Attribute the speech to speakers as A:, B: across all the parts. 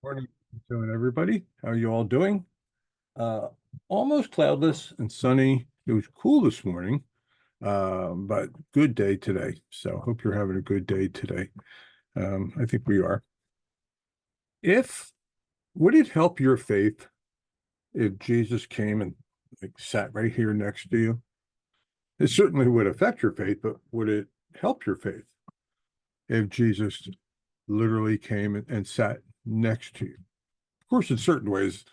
A: Morning to everybody. How are you all doing? Uh, Almost cloudless and sunny. It was cool this morning, but good day today. So hope you're having a good day today. I think we are. If Would it help your faith if Jesus came and like sat right here next to you? It certainly would affect your faith, but would it help your faith if Jesus literally came and sat next to you? Of course, in certain ways,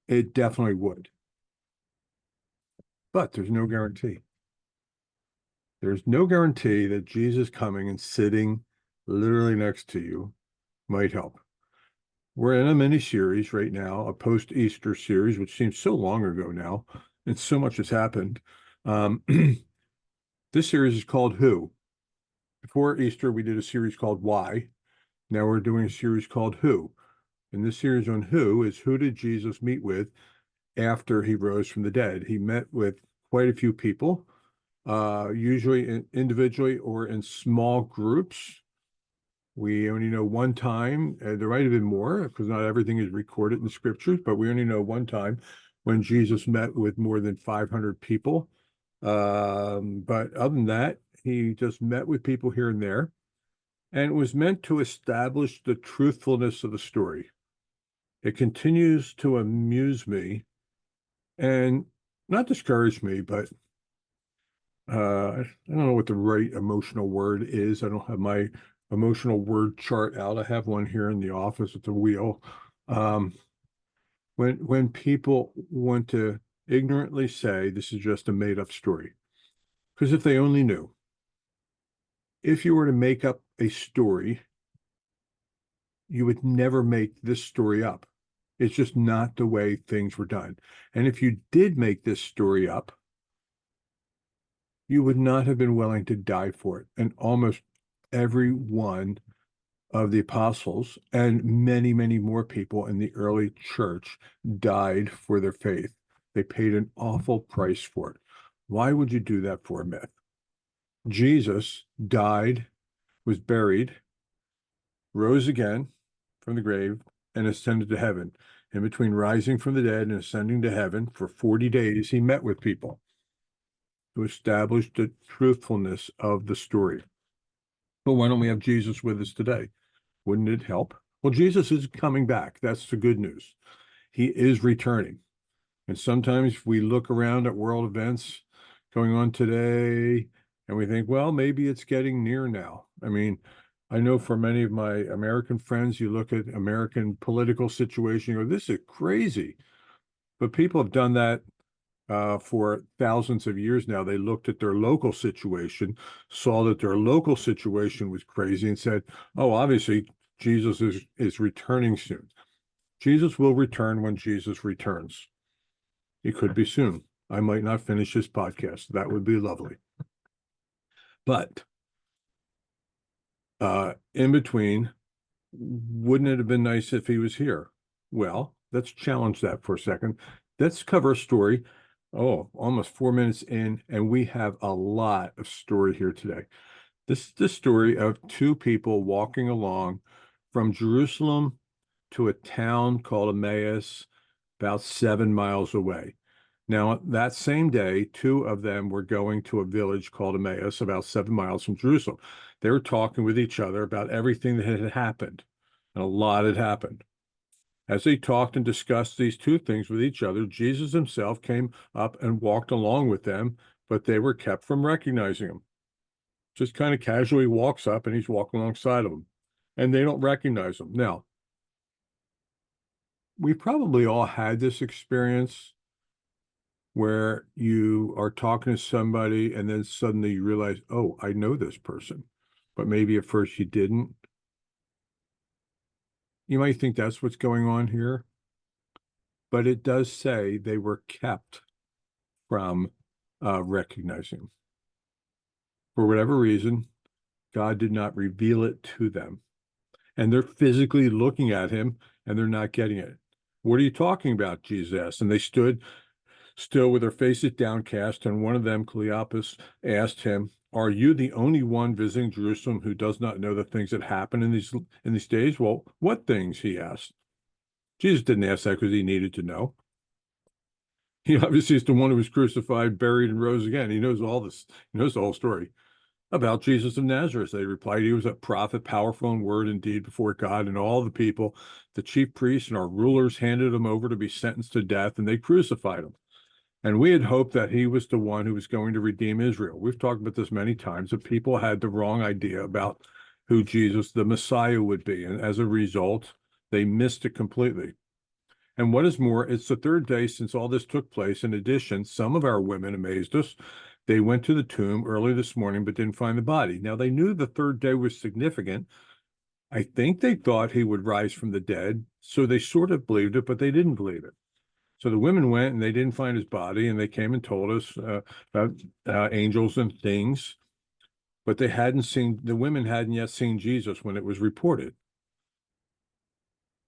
A: it definitely would. But there's no guarantee. There's no guarantee that Jesus coming and sitting literally next to you might help. We're in a mini series right now, a post Easter series, which seems so long ago now, and so much has happened. Um, this series is called Who. Before Easter, we did a series called Why. Now we're doing a series called Who. And this series on Who is who did Jesus meet with after he rose from the dead? He met with quite a few people, usually individually or in small groups. We only know one time, there might have been more because not everything is recorded in the scriptures, but we only know one time when Jesus met with more than 500 people. But other than that, he just met with people here and there, and it was meant to establish the truthfulness of the story. It continues to amuse me and not discourage me, but I don't know what the right emotional word is. I don't have my emotional word chart out. I have one here in the office at the wheel. Um, when people want to ignorantly say this is just a made-up story, because if they only knew, if you were to make up a story, you would never make this story up. It's just not the way things were done. And if you did make this story up, you would not have been willing to die for it. And almost every one of the apostles and many, many more people in the early church died for their faith. They paid an awful price for it. Why would you do that for a myth? Jesus died, was buried, rose again from the grave, and ascended to heaven. In between rising from the dead and ascending to heaven for 40 days, he met with people to establish the truthfulness of the story. But why don't we have Jesus with us today? Wouldn't it help? Well, Jesus is coming back. That's the good news. He is returning. And sometimes we look around at world events going on today and we think, well, maybe it's getting near now. I mean, I know for many of my American friends, you look at American political situation, you go, this is crazy. But people have done that for thousands of years now. They looked at their local situation, saw that their local situation was crazy, and said, "Oh, obviously Jesus is returning soon. Jesus will return when Jesus returns. It could be soon. I might not finish this podcast. That would be lovely. But in between, wouldn't it have been nice if he was here? Well, let's challenge that for a second. Let's cover a story. Oh, almost 4 minutes in, and we have a lot of story here today. This is the story of two people walking along from Jerusalem to a town called Emmaus, about 7 miles away. Now, that same day, two of them were going to a village called Emmaus, about 7 miles from Jerusalem. They were talking with each other about everything that had happened, and a lot had happened. As they talked and discussed these two things with each other, Jesus himself came up and walked along with them, but they were kept from recognizing him. Just kind of casually walks up and he's walking alongside of them, and they don't recognize him. Now, we probably all had this experience where you are talking to somebody and then suddenly you realize, oh, I know this person, but maybe at first you didn't. You might think that's what's going on here, but it does say they were kept from recognizing. For whatever reason, God did not reveal it to them. And they're physically looking at him and they're not getting it. What are you talking about? Jesus asked. And they stood still with their faces downcast. And one of them, Cleopas, asked him, are you the only one visiting Jerusalem who does not know the things that happen in these days? Well, what things? He asked. Jesus didn't ask that because he needed to know. He obviously is the one who was crucified, buried, and rose again. He knows all this. He knows the whole story about Jesus of Nazareth. They replied, he was a prophet, powerful in word and deed before God and all the people. The chief priests and our rulers handed him over to be sentenced to death, and they crucified him. And we had hoped that he was the one who was going to redeem Israel. We've talked about this many times, that people had the wrong idea about who Jesus, the Messiah, would be. And as a result, they missed it completely. And what is more, it's the third day since all this took place. In addition, some of our women amazed us. They went to the tomb early this morning, but didn't find the body. Now, they knew the third day was significant. I think they thought he would rise from the dead, so they sort of believed it, but they didn't believe it. So the women went and they didn't find his body, and they came and told us about angels and things, but the women hadn't yet seen Jesus when it was reported.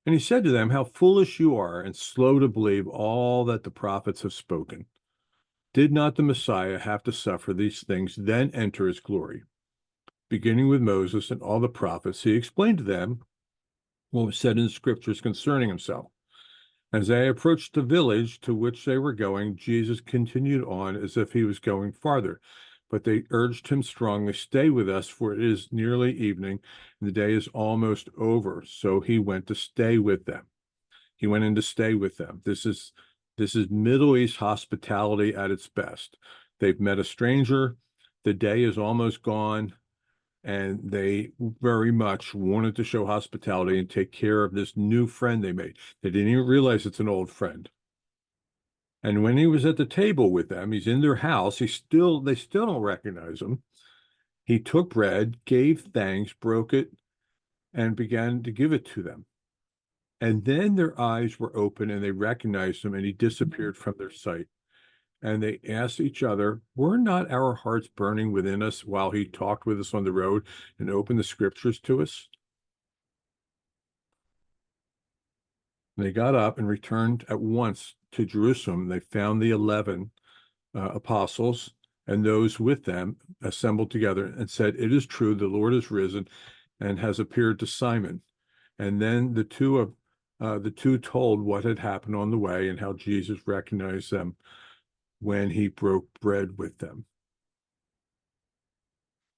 A: And he said to them, how foolish you are and slow to believe all that the prophets have spoken. Did not the Messiah have to suffer these things, then enter his glory? Beginning with Moses and all the prophets, he explained to them what was said in the scriptures concerning himself. As they approached the village to which they were going, Jesus continued on as if he was going farther. But they urged him strongly, stay with us, for it is nearly evening, and the day is almost over. So he went to stay with them. He went in to stay with them. This is Middle East hospitality at its best. They've met a stranger. The day is almost gone, and they very much wanted to show hospitality and take care of this new friend they made. They didn't even realize it's an old friend. And when he was at the table with them, he's in their house. They still don't recognize him. He took bread, gave thanks, broke it, and began to give it to them. And then their eyes were open and they recognized him, and he disappeared from their sight. And they asked each other, were not our hearts burning within us while he talked with us on the road and opened the scriptures to us? And they got up and returned at once to Jerusalem. They found the 11 apostles and those with them assembled together and said, it is true, the Lord is risen and has appeared to Simon. And then the two told what had happened on the way and how Jesus recognized them when he broke bread with them.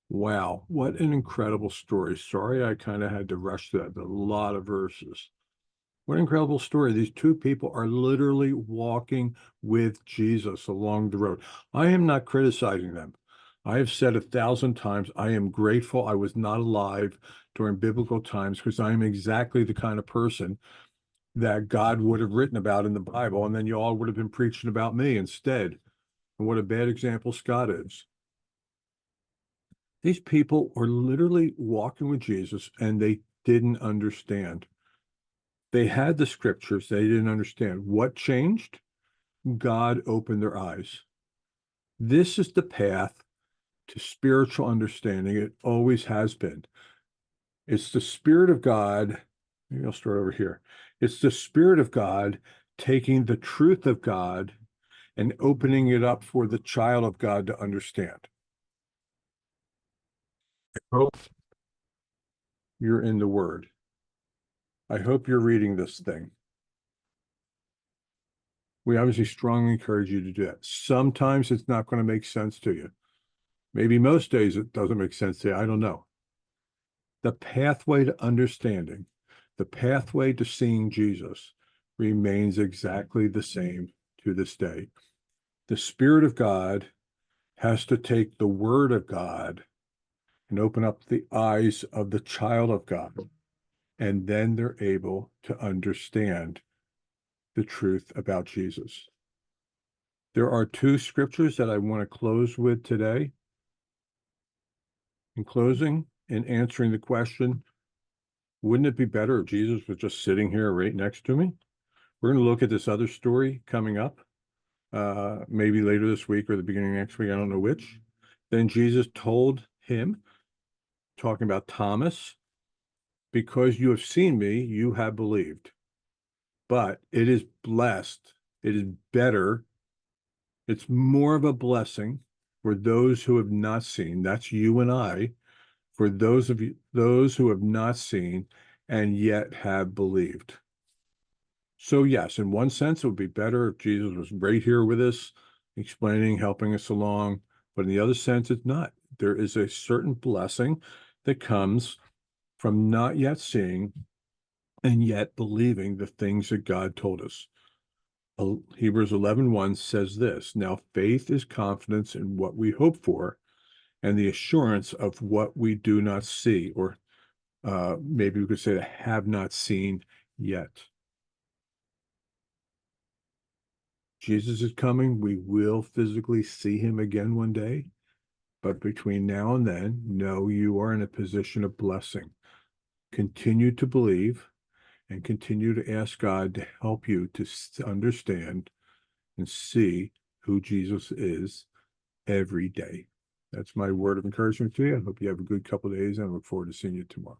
A: Wow, what an incredible story. Sorry, I kind of had to rush that. A lot of verses. What an incredible story. These two people are literally walking with Jesus along the road. I am not criticizing them. I have said 1,000 times, I am grateful I was not alive during biblical times, because I am exactly the kind of person that God would have written about in the Bible, and then you all would have been preaching about me instead. And what a bad example Scott is. These people are literally walking with Jesus, and they didn't understand. They had the scriptures, they didn't understand. What changed? God opened their eyes. This is the path to spiritual understanding. It always has been. It's the Spirit of God. Maybe I'll start over here. It's the Spirit of God taking the truth of God and opening it up for the child of God to understand. I hope you're in the Word. I hope you're reading this thing. We obviously strongly encourage you to do that. Sometimes it's not going to make sense to you. Maybe most days it doesn't make sense to you. I don't know. The pathway to understanding, the pathway to seeing Jesus remains exactly the same to this day. The Spirit of God has to take the Word of God and open up the eyes of the child of God, and then they're able to understand the truth about Jesus. There are two scriptures that I want to close with today. In closing, in answering the question, wouldn't it be better if Jesus was just sitting here right next to me? We're going to look at this other story coming up, maybe later this week or the beginning of next week, I don't know which. Then Jesus told him, talking about Thomas, because you have seen me, you have believed. But it is blessed, it is better, it's more of a blessing for those who have not seen. That's you and I. For those of you, those who have not seen and yet have believed. So yes, in one sense, it would be better if Jesus was right here with us, explaining, helping us along. But in the other sense, it's not. There is a certain blessing that comes from not yet seeing and yet believing the things that God told us. Hebrews 11:1 says this, now faith is confidence in what we hope for and the assurance of what we do not see, or maybe we could say have not seen yet. Jesus is coming. We will physically see him again one day. But between now and then, know you are in a position of blessing. Continue to believe and continue to ask God to help you to understand and see who Jesus is every day. That's my word of encouragement to you. I hope you have a good couple of days and I look forward to seeing you tomorrow.